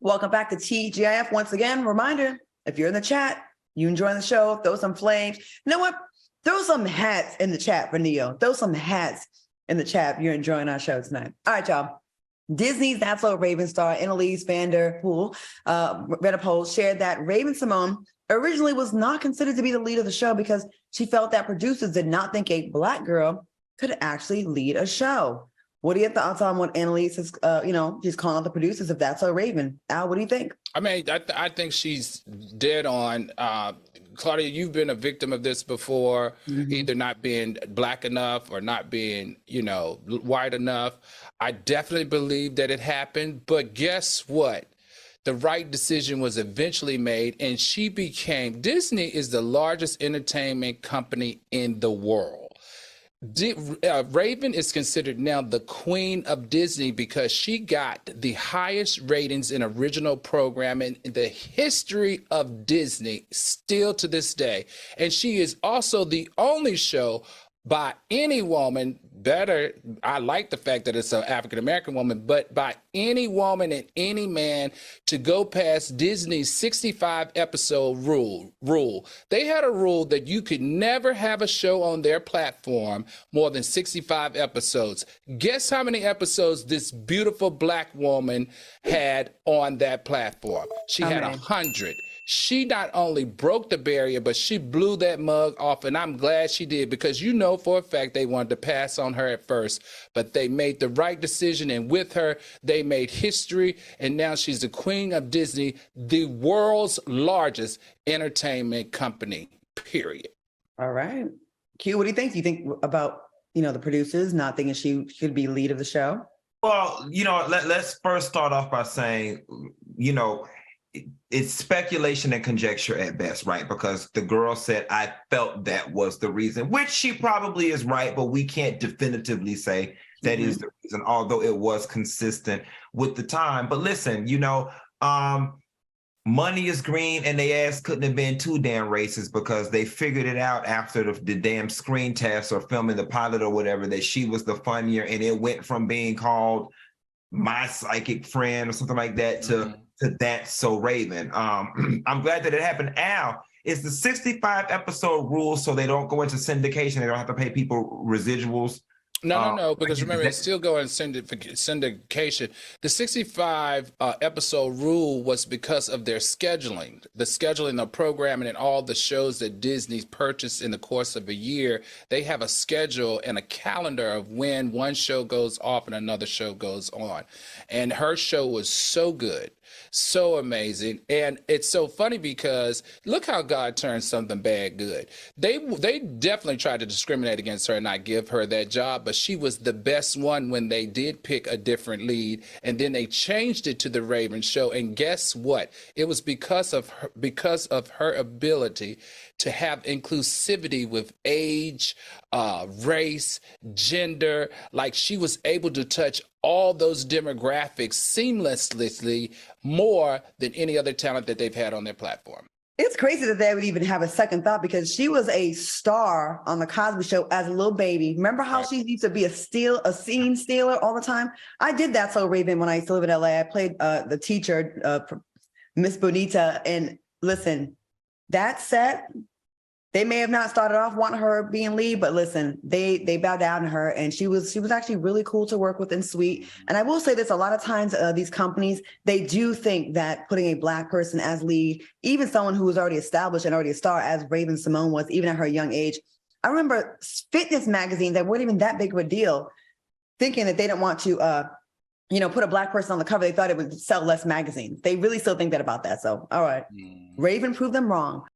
Welcome back to TGIF. Once again, reminder, if you're in the chat, you enjoying the show, throw some flames. You know what? Throw some hats in the chat for Neo. Throw some hats in the chat if you're enjoying our show tonight. All right, y'all. Disney's That's So Raven star Anneliese Van Der Pol, shared that Raven-Symoné originally was not considered to be the lead of the show because she felt that producers did not think a Black girl could actually lead a show. What are your thoughts on what Anneliese is, she's calling out the producers of That's So Raven? Al, what do you think? I mean, I think she's dead on. Claudia, you've been a victim of this before, either not being Black enough or not being, white enough. I definitely believe that it happened, but guess what? The right decision was eventually made, and Disney is the largest entertainment company in the world. Raven is considered now the queen of Disney because she got the highest ratings in original programming in the history of Disney still to this day. And she is also the only show by any woman, I like the fact that it's an African-American woman, but by any woman and any man to go past Disney's 65 episode rule. They had a rule that you could never have a show on their platform more than 65 episodes. Guess how many episodes this beautiful Black woman had on that platform? She had 100. She not only broke the barrier, but she blew that mug off, and I'm glad she did because for a fact they wanted to pass on her at first, but they made the right decision, and with her, they made history, and now she's the queen of Disney, the world's largest entertainment company, period. All right. Q, what do you think? Do you think about, the producers not thinking she should be lead of the show? Well, let's first start off by saying, it's speculation and conjecture at best, right? Because the girl said, I felt that was the reason, which she probably is right, but we can't definitively say that is the reason, although it was consistent with the time. But listen, money is green, and they ass couldn't have been too damn racist because they figured it out after the damn screen test or filming the pilot or whatever, that she was the funnier, and it went from being called My Psychic Friend or something like that to That's So Raven. I'm glad that it happened. Al, it's the 65 episode rule so they don't go into syndication. They don't have to pay people residuals. No, because remember, it's still going syndication. The 65 episode rule was because of their scheduling, the scheduling of programming and all the shows that Disney purchased in the course of a year. They have a schedule and a calendar of when one show goes off and another show goes on. And her show was so good, so amazing. And it's so funny because look how God turned something bad good. They definitely tried to discriminate against her and not give her that job, but she was the best one when they did pick a different lead, and then they changed it to the Raven show. And guess what? It was because of her ability to have inclusivity with age, race, gender. Like, she was able to touch all those demographics seamlessly more than any other talent that they've had on their platform. It's crazy that they would even have a second thought because she was a star on the Cosby Show as a little baby. Remember how she used to be a scene stealer all the time? I did That So Raven when I used to live in LA. I played the teacher, Miss Bonita. And listen, that set, they may have not started off wanting her being lead, but listen, they bowed down to her, and she was actually really cool to work with and sweet. And I will say this, a lot of times these companies, they do think that putting a Black person as lead, even someone who was already established and already a star as Raven-Symoné was, even at her young age. I remember fitness magazines that weren't even that big of a deal, thinking that they didn't want to put a Black person on the cover. They thought it would sell less magazines. They really still think that about that. So, all right, Raven proved them wrong.